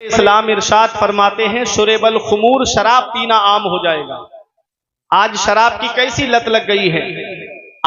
इस्लाम इरशाद फरमाते हैं शुरेबल खुमूर, शराब पीना आम हो जाएगा। आज शराब की कैसी लत लग गई है,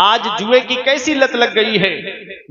आज जुए की कैसी लत लग गई है।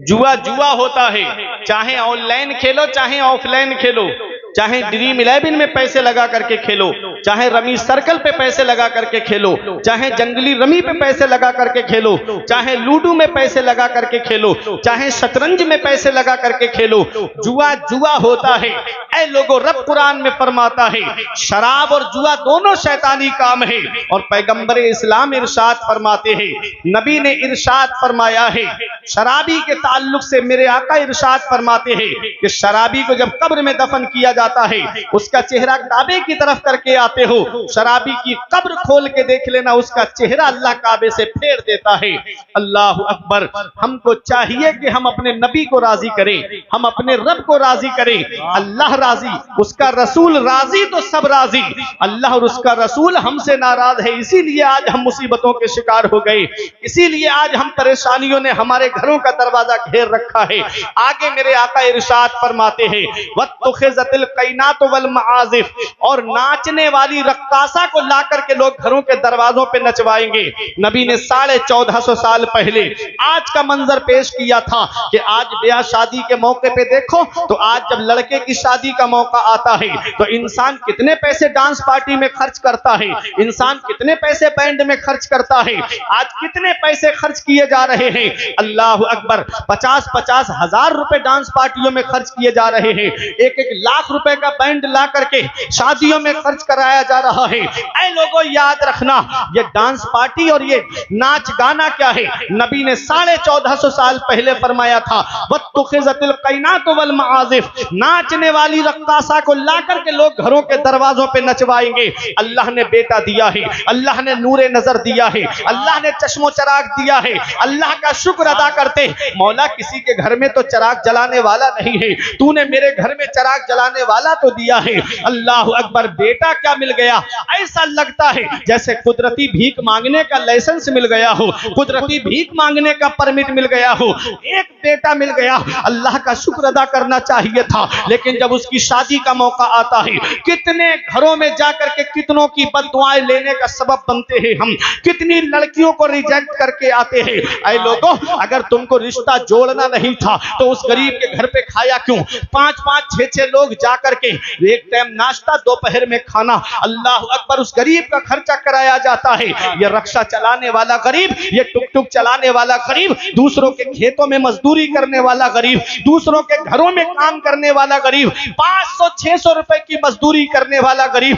जुआ जुआ होता है, चाहे ऑनलाइन खेलो चाहे ऑफलाइन खेलो, चाहे ड्रीम 11 में पैसे लगा करके खेलो, चाहे रमी सर्कल पे पैसे लगा करके खेलो, चाहे जंगली रमी पे पैसे लगा करके खेलो, चाहे लूडो में पैसे लगा करके खेलो, चाहे शतरंज में पैसे लगा करके खेलो, जुआ जुआ होता है। ऐ लोगों, रब कुरान में फरमाता है शराब और जुआ दोनों शैतानी काम है। और पैगंबर इस्लाम इरशाद फरमाते हैं, नबी ने इरशाद फरमाया है शराबी के ताल्लुक से, मेरे आका इरशाद फरमाते हैं कि शराबी को जब कब्र में दफन किया जाता है, उसका चेहरा काबे की तरफ करके आते हो, शराबी की कब्र खोल के देख लेना, उसका चेहरा अल्लाह काबे से फेर देता है। अल्लाह अकबर। हमको चाहिए कि हम अपने नबी को राजी करें, हम अपने रब को राजी करें। अल्लाह राजी, उसका रसूल राजी तो सब राजी। अल्लाह और उसका रसूल हमसे नाराज है, इसीलिए आज हम मुसीबतों के शिकार हो गए, इसीलिए आज हम परेशानियों ने हमारे घरों का दरवाजा घेर रखा है। आगे मेरे आका इरशाद फरमाते हैं वत्तुखिज़तिल क़ैनातु वल मआज़िफ़, और नाचने वाली रक्कासा को ला करके लोग घरों के दरवाजों पे नचवाएंगे। नबी ने 1450 साल पहले आज का मंजर पेश किया था कि आज ब्याह शादी के मौके पे देखो तो आज जब लड़के की शादी का मौका आता है तो इंसान कितने पैसे डांस पार्टी में खर्च करता है, इंसान कितने पैसे बैंड में खर्च करता है, आज कितने पैसे खर्च किए जा रहे हैं। अल्लाह अकबर। 50-50 हजार रुपए डांस पार्टियों में खर्च किए जा रहे हैं, 1-1 लाख रुपए का बैंड ला करके शादियों में खर्च कराया जा रहा है। ऐ लोगों, याद रखना, ये डांस पार्टी और ये नाच गाना क्या है। नबी ने 1450 साल पहले फरमाया था वत्तुखिज़तिल क़ैनातु वल मआज़िफ़, नाचने वाली रक्कासा को ला करके लोग घरों के दरवाजों पे नचवाएंगे। अल्लाह ने बेटा दिया है, अल्लाह ने नूरे नजर दिया है, अल्लाह ने चश्मो चराग दिया है, अल्लाह का शुक्र अदा करते। मौला, किसी के घर में तो चराग जलाने वाला नहीं है, तूने मेरे घर में चराग जलाने वाला तो दिया है। अल्लाह अकबर। बेटा क्या मिल गया, ऐसा लगता है जैसे कुदरती भीख मांगने का लाइसेंस मिल गया हो, कुदरती भीख मांगने का परमिट मिल गया हो। एक बेटा मिल गया, अल्लाह का शुक्र अदा करना चाहिए था, लेकिन जब उसकी शादी का मौका आता है, कितने घरों में जाकर के कितनों की बददुआएं लेने का सबब बनते हैं हम, कितनी लड़कियों को रिजेक्ट करके आते हैं। ऐ लोगों, अगर तुमको रिश्ता जोड़ना नहीं था तो उस गरीब के घर पे खाया क्यों? 5-5, 6-6 लोग जाकर के एक टाइम नाश्ता, दोपहर में खाना। अल्लाह अकबर। उस गरीब का खर्चा कराया जाता है। ये रक्षा चलाने वाला गरीब, ये टुक टुक चलाने वाला गरीब, दूसरों के खेतों में मजदूरी करने वाला गरीब, दूसरों के घरों में काम करने वाला गरीब, 500-600 रुपए की मजदूरी करने वाला गरीब,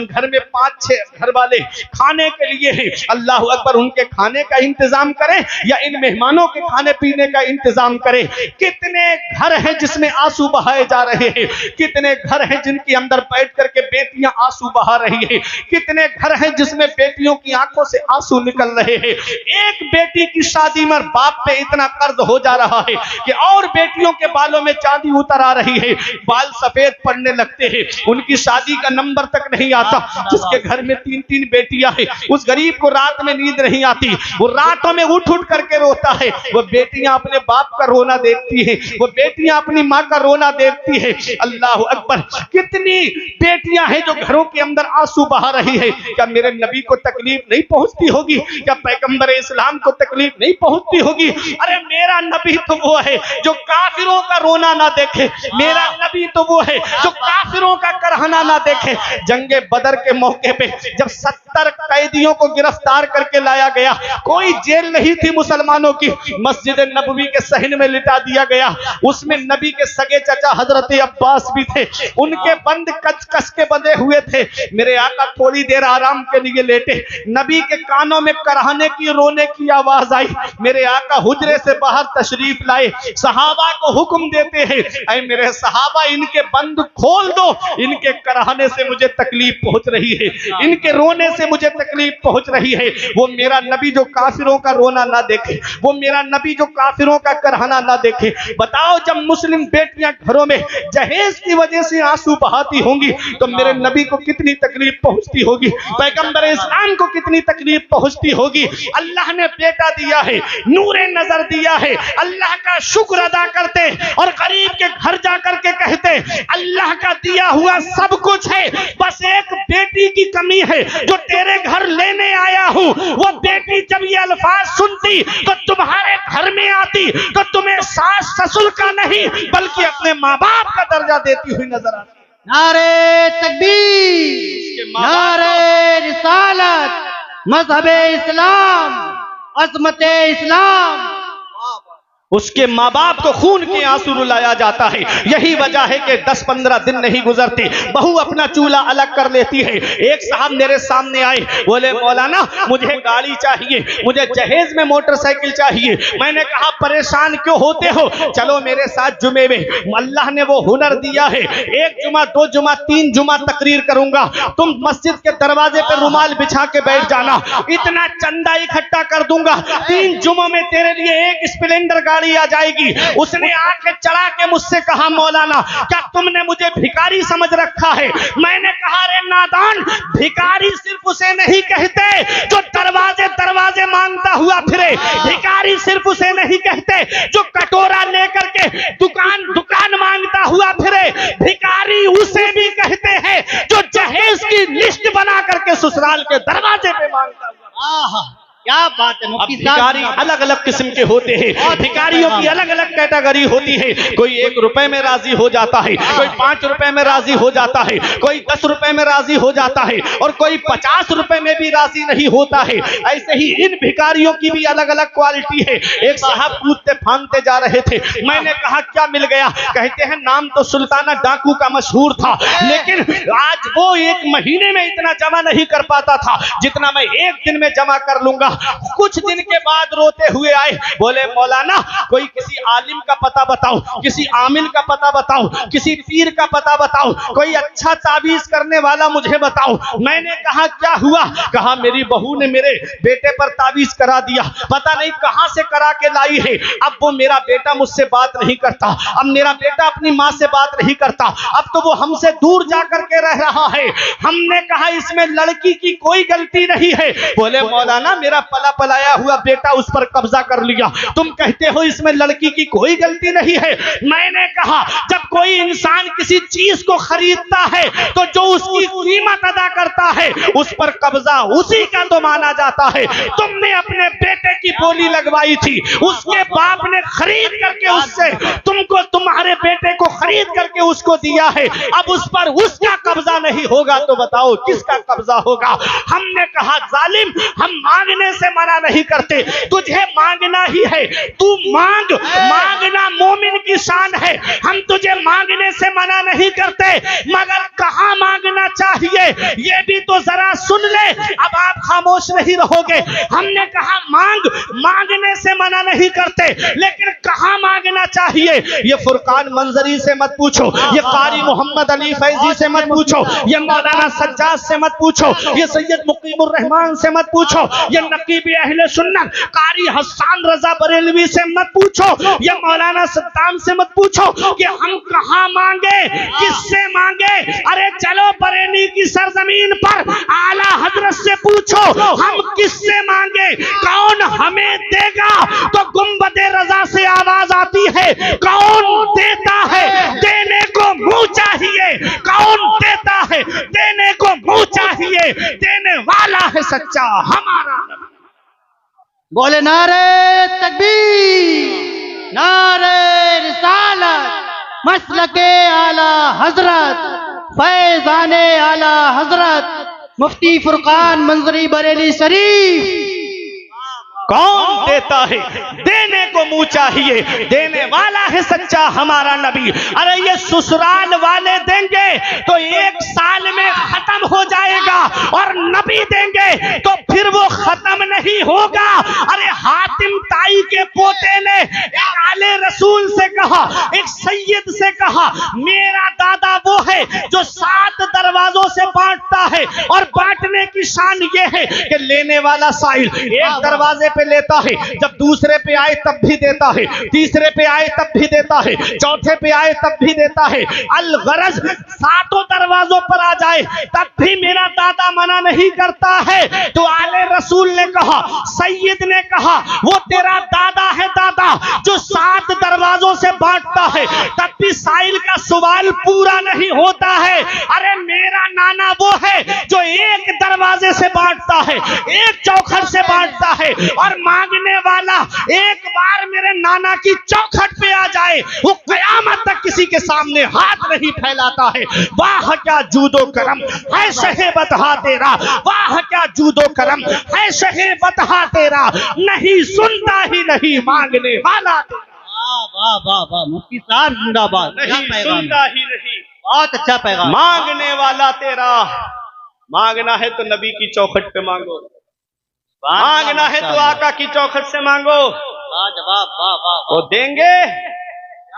घर में 5-6 घर वाले खाने के लिए है। अल्लाह अकबर। उनके खाने का इंतजाम करें या इन मेहमानों के खाने पीने का इंतजाम करें। कितने घर हैं जिसमें आंसू बहाए जा रहे हैं, कितने घर हैं जिनके अंदर बैठ करके बेटियां आंसू बहा रही हैं, कितने घर हैं जिसमें बेटियों की आंखों से आंसू निकल रहे हैं। एक बेटी की शादी में बाप पे इतना कर्ज हो जा रहा है कि और बेटियों के बालों में चांदी उतर आ रही है, बाल सफेद पड़ने लगते हैं, उनकी शादी का नंबर तक नहीं आता। जिसके घर में 3-3 बेटियां हैं, उस गरीब को रात में नींद नहीं आती, वो रातों में उठ उठ करके रोता है। वो बेटियां अपने बाप का रोना देखती है, वो बेटियां अपनी माँ का रोना देखती है। अल्लाह अकबर। कितनी बेटियां हैं जो घरों के अंदर आंसू बहा रही है। क्या मेरे नबी को तकलीफ नहीं पहुंचती होगी? क्या पैगंबर इस्लाम को तकलीफ नहीं पहुंचती होगी? अरे मेरा नबी तो वो है जो काफिरों का रोना ना देखे, मेरा नबी तो वो है जो काफिरों का करहना ना देखे। जंगे बदर के मौके पे जब 70 कैदियों को गिरफ्तार करके लाया गया, कोई जेल नहीं थी मुसलमानों की, मस्जिद नबवी के सहन में लिटा दिया गया। उसमें नबी के सगे चाचा हजरत अब्बास भी थे, उनके बंद कस के बंधे हुए थे। मेरे आका थोड़ी देर आराम के लिए लेटे, नबी के कानों में करहाने की, रोने की आवाज आई। मेरे आका हुजरे से बाहर तशरीफ लाए, सहाबा को हुक्म देते हैं, ऐ मेरे सहाबा, इनके बंद खोल दो, इनके करहाने से मुझे तकलीफ पहुंच रही है, इनके रोने से मुझे तकलीफ पहुंच रही है। वो मेरा नबी जो काफिरों का रोना ना देखे, वो मेरा नबी जो काफिरों का करहाना ना देखे। बताओ, जब मुस्लिम बेटियां घरों में जहेज की वजह से आंसू बहाती होंगी तो मेरे नबी को कितनी तकलीफ पहुंचती होगी, पैगंबर इस्लाम को कितनी तकलीफ पहुंचती होगी। अल्लाह ने बेटा दिया है, नूरे नजर दिया है, अल्लाह अल्लाह का शुक्र अदा करते और गरीब के घर जाकर के कहते अल्लाह का दिया हुआ सब कुछ है, बस एक बेटी की कमी है जो तेरे घर लेने आया हूं। वो बेटी जब ये अल्फाज सुनती तो तुम्हारे घर में आती तो तुम्हें सास ससुर का नहीं बल्कि अपने माँ बाप का दर्जा देती हुई नजर आती। नारे तकबीर, नारे रिसालत, मजहबे इस्लाम, अज़मते इस्लाम। उसके माँ बाप को खून के आंसू रुलाया जाता है। यही वजह है कि 10-15 दिन नहीं गुजरते बहू अपना चूल्हा अलग कर लेती है। एक साहब मेरे सामने आए, बोले मौलाना मुझे गाड़ी चाहिए, मुझे जहेज में मोटरसाइकिल चाहिए। मैंने कहा परेशान क्यों होते हो, चलो मेरे साथ जुमे में, अल्लाह ने वो हुनर दिया है, 1 जुमा 2 जुमा 3 जुमा तकरीर करूंगा, तुम मस्जिद के दरवाजे पर रुमाल बिछा के बैठ जाना, इतना चंदा इकट्ठा कर दूंगा, 3 जुमों में तेरे लिए 1 स्प्लेंडर गाड़ी आ जाएगी। उसने आंखें चढ़ा के मुझसे कहा मौलाना क्या तुमने मुझे भिखारी समझ रखा है। मैंने कहा रे नादान, भिखारी सिर्फ उसे नहीं कहते जो दरवाजे दरवाजे मांगता हुआ फिरे, भिखारी सिर्फ उसे नहीं कहते जो कटोरा लेकर के दुकान दुकान मांगता हुआ फिरे, भिखारी उसे भी कहते हैं जो जहेज की लिस्ट बना करके ससुराल के दरवाजे पे मांगता हुआ। क्या बात है। अब भिखारी अलग अलग किस्म के होते हैं, भिखारियों की अलग अलग कैटेगरी होती है। कोई 1 रुपए में राजी हो जाता है, कोई 5 रुपए में राजी हो जाता है, कोई 10 रुपए में राजी हो जाता है और कोई 50 रुपए में भी राजी नहीं होता है। ऐसे ही इन भिखारियों की भी अलग अलग क्वालिटी है। एक साहब कूदते फांदते जा रहे थे, मैंने कहा क्या मिल गया, कहते हैं नाम तो सुल्ताना डाकू का मशहूर था, लेकिन आज वो 1 महीने में इतना जमा नहीं कर पाता था जितना मैं 1 दिन में जमा कर लूंगा। कुछ दिन के बाद रोते हुए आए, बोले मौलाना कोई किसी आलिम का पता बताओ, किसी आमिल का पता बताओ, किसी पीर का पता बताओ, कोई अच्छा ताबीज करने वाला मुझे बताओ। मैंने कहा क्या हुआ, कहा मेरी बहू ने मेरे बेटे पर ताबीज करा दिया, पता नहीं कहां से करा के लाई है। अब वो मेरा बेटा मुझसे बात नहीं करता, अब मेरा बेटा अपनी माँ से बात नहीं करता, अब तो वो हमसे दूर जाकर के रह रहा है। हमने कहा इसमें लड़की की कोई गलती नहीं है। बोले मौलाना मेरा पला पलाया हुआ बेटा उस पर कब्जा कर लिया, तुम कहते हो इसमें लड़की की कोई गलती नहीं है। मैंने कहा जब कोई इंसान किसी चीज को खरीदता है तो जो उसकी कीमत अदा करता है उस पर कब्जा उसी का तो माना जाता है। तुमने अपने बेटे की बोली लगवाई थी, उसके बाप ने खरीद करके उससे तुमको तुम्हारे बेटे को खरीद करके उसको दिया है, अब उस पर उसका कब्जा नहीं होगा तो बताओ किसका कब्जा होगा। हमने कहा जालिम हम मांगने से मना नहीं करते, तुझे मांगना ही है, तू मांग, मांगना मोमिन की शान है। हम तुझे मांगने से मना नहीं करते, मगर कहां मांगना चाहिए ये भी तो जरा सुन ले। अब आप खामोश नहीं रहोगे। हमने कहा मांग, मांगने से मना नहीं करते, लेकिन कहां मांगना चाहिए ये फुरकान मंजरी से मत पूछो, ये कारी मोहम्मद अली फैजी से मत पूछो, ये मौलाना सज्जाद से मत पूछो, ये सैयद मुकीमुर रहमान से मत पूछो, ये नकीब अहले सुन्नत कारी हसन रजा बरेलवी से मत पूछो, ये मौलाना सद्दाम से मत पूछो कि हम कहां मांगे, किससे मांगे। अरे चलो बरेली की सरजमीन पर आला हजरत से पूछो हम किससे मांगे, कौन हमें देगा। तो गुंबदे रजा से आवाज आती है कौन देता है, देने को मुंह चाहिए, कौन देता है, देने को मुंह चाहिए, देने वाला है सच्चा हमारा। बोले नारे तकबीर, नारे रिसालत, मसलके आला हजरत, फैजाने आला हजरत मुफ्ती फुरकान मंजरी बरेली शरीफ। कौन देता है, देने को मुंह चाहिए, देने वाला है सच्चा हमारा नबी। अरे ये ससुराल वाले देंगे तो 1 साल में खत्म हो जाएगा और नबी देंगे तो फिर वो खत्म नहीं होगा। अरे हातिम ताई के पोते ने एक आले रसूल से कहा, एक सैयद से कहा मेरा दादा वो है जो 7 दरवाजों से बांटता है और बांटने की शान ये है कि लेने वाला साइल एक दरवाजे पे लेता है, जब दूसरे पे आए तब भी देता है, तीसरे पे आए तब भी देता है, चौथे पे आए तब भी देता है। अल गरज 7 दरवाजे दरवाजों पर आ जाए तब भी मेरा दादा मना नहीं करता है। तो आले रसूल ने कहा, सैयद ने कहा, वो तेरा दादा है दादा जो 7 दरवाजों से बांटता है, तब भी साइल का सवाल पूरा नहीं होता है। अरे मेरा नाना वो है जो एक दरवाजे से बांटता है, एक चौखट से बांटता है, और मांगने वाला एक बार मेरे नाना की चौखट पे आ जाए वो कयामत तक किसी के सामने हाथ नहीं फैलाता है। वाह क्या जूदो करम है शहे बतहा तेरा, वाह क्या जूदो करम है शहे बतहा तेरा, नहीं सुनता ही नहीं मांगने वाला तेरा। वाह वाह वाह, मुफ्ती साहब जिंदाबाद। क्या नहीं पैगाम है। सुनता ही नहीं, बहुत अच्छा पैगाम। मांगने वाला तेरा। मांगना है तो नबी की चौखट पे मांगो, मांगना है तो आका की चौखट से मांगो, वाह वाह वाह, वो देंगे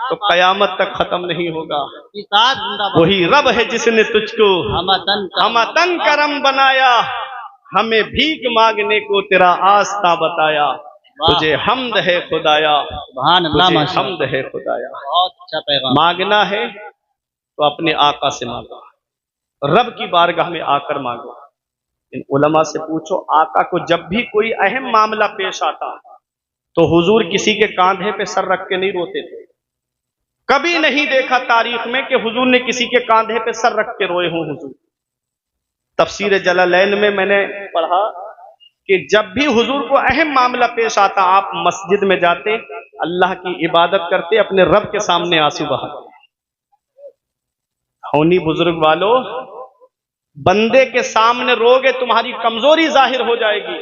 तो कयामत तक खत्म नहीं होगा। मुफ्ती साहब जिंदाबाद। वही रब है जिसने तुझको हम तन करम बनाया, हमें भीख मांगने को तेरा आस्था बताया। तुझे हमद है खुदाया, सुभान अल्लाह, तुझे माशाअल्लाह। हमद है खुदाया। बहुत अच्छा पैगाम। मांगना है तो अपने आका से मांगो, रब की बारगाह में आकर मांगो। इन उलमा से पूछो, आका को जब भी कोई अहम मामला पेश आता तो हुजूर किसी के कांधे पे सर रख के नहीं रोते थे। कभी नहीं देखा तारीख में कि हुजूर ने किसी के कांधे पे सर रख के रोए हों हुजूर। तफसीर जलालैन में मैंने पढ़ा कि जब भी हुजूर को अहम मामला पेश आता, आप मस्जिद में जाते, अल्लाह की इबादत करते, अपने रब के सामने आंसू बहाते। होनी बुजुर्ग वालों, बंदे के सामने रोगे तुम्हारी कमजोरी जाहिर हो जाएगी,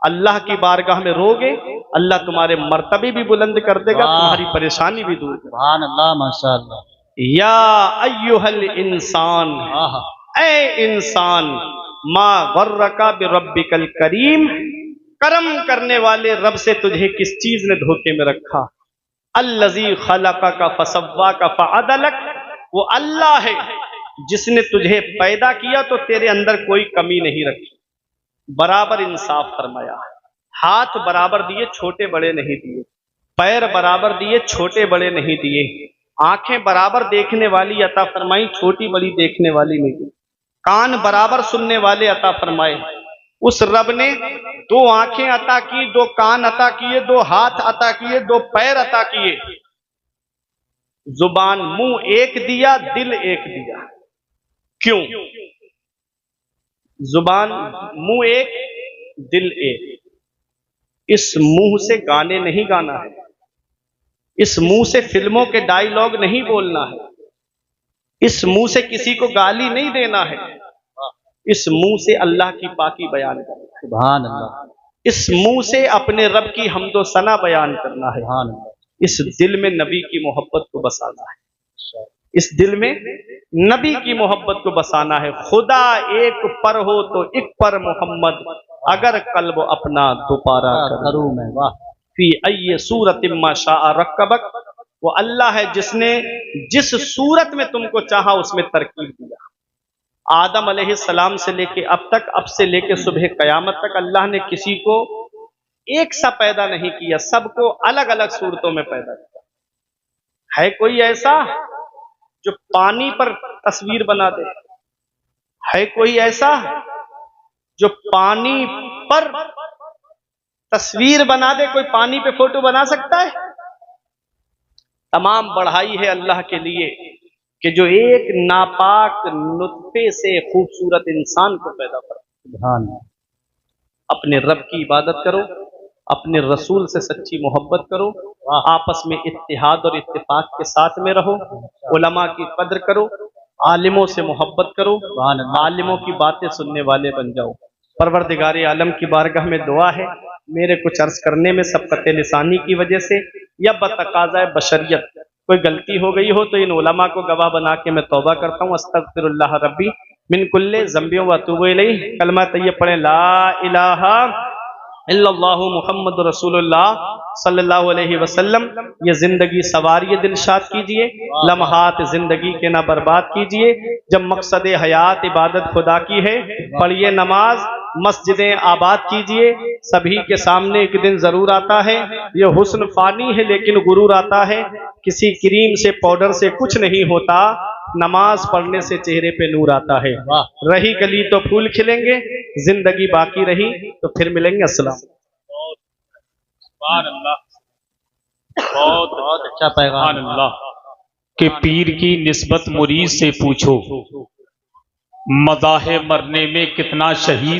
अल्लाह की बारगाह में रोगे अल्लाह तुम्हारे मर्तबे भी बुलंद कर देगा, तुम्हारी परेशानी भी दूर करेगा। सुभान अल्लाह, माशाअल्लाह। या अय्युहल इंसान, ऐ इंसान, मा गर्रका बिरब्बिकल करीम, करम करने वाले रब से तुझे किस चीज ने धोखे में रखा। अल्लज़ी खलक़का फसव्वाका फअदलक, वो अल्लाह है जिसने तुझे पैदा किया तो तेरे अंदर कोई कमी नहीं रखी, बराबर इंसाफ फरमाया। हाथ बराबर दिए, छोटे बड़े नहीं दिए, पैर बराबर दिए, छोटे बड़े नहीं दिए, आंखें बराबर देखने वाली अता फरमाई, छोटी बड़ी देखने वाली नहीं दी, कान बराबर सुनने वाले अता फरमाए। उस रब ने 2 आंखें अता की, 2 कान अता किए, 2 हाथ अता किए, 2 पैर अता किए, जुबान मुंह एक दिया, दिल एक दिया। क्यों? जुबान मुंह एक, दिल एक। इस मुंह से गाने नहीं गाना है, इस मुंह से फिल्मों के डायलॉग नहीं बोलना है, इस मुंह से किसी को गाली नहीं देना है, इस मुंह से अल्लाह की पाकी बयान करना है। सुभान अल्लाह। इस मुंह से अपने रब की हम्दो सना बयान करना है। सुभान अल्लाह। इस दिल में नबी की मोहब्बत को बसाना है, इस दिल में नबी की मोहब्बत को बसाना है। खुदा एक पर हो तो एक पर मोहम्मद, अगर कल्ब अपना दोबारा करूं मैं। वाह। फी अय्य सूरत मा शाअ रक्कबक, वो अल्लाह है जिसने जिस सूरत में तुमको चाहा उसमें तरकीब दिया। आदम अलैहिस्सलाम से लेके अब तक, अब से लेके सुबह कयामत तक अल्लाह ने किसी को एक सा पैदा नहीं किया, सबको अलग अलग सूरतों में पैदा किया। है कोई ऐसा जो पानी पर तस्वीर बना दे? है कोई ऐसा जो पानी पर तस्वीर बना दे? कोई पानी पे फोटो बना सकता है? तमाम बढ़ाई है अल्लाह के लिए कि जो एक नापाक नुत्फे से खूबसूरत इंसान को पैदा कर। अपने रब की इबादत करो, अपने रसूल से सच्ची मोहब्बत करो, आपस में इत्तिहाद और इत्तेफाक के साथ में रहो, उलमा की कद्र करो, आलिमों से मोहब्बत करो, आलिमों की बातें सुनने वाले बन जाओ। परवरदिगार आलम की बारगाह में दुआ है, मेरे कुछ अर्ज करने में सबकत लिसानी की वजह से या बतकाज़ा बशरियत कोई गलती हो गई हो तो इन उलमा को गवाह बना के मैं तौबा करता हूँ। अस्तगफिरुल्लाह रब्बी मिन कुल्ले ज़ंबियों व अतूबु इलैह। कलमा तैयब पढ़ें, ला इलाहा इल्लल्लाहु मुहम्मदुर रसूलुल्लाह सल्लल्लाहु अलैहि वसल्लम। ये जिंदगी सवारी दिलशाद कीजिए, लम्हात जिंदगी के ना बर्बाद कीजिए। जब मकसद हयात इबादत खुदा की है, पढ़िए नमाज, मस्जिदें आबाद कीजिए। सभी के सामने एक दिन जरूर आता है, ये हुस्न फानी है लेकिन गुरूर आता है। किसी क्रीम से पाउडर से कुछ नहीं होता, नमाज पढ़ने से चेहरे पे नूर आता है। वाह रही गली तो फूल खिलेंगे, जिंदगी बाकी रही तो फिर मिलेंगे। अस्सलाम। बहुत अच्छा पैगाम। अल्लाह के पीर की निस्बत मुरीद से पूछो, मज़ाहे मरने में कितना शहीद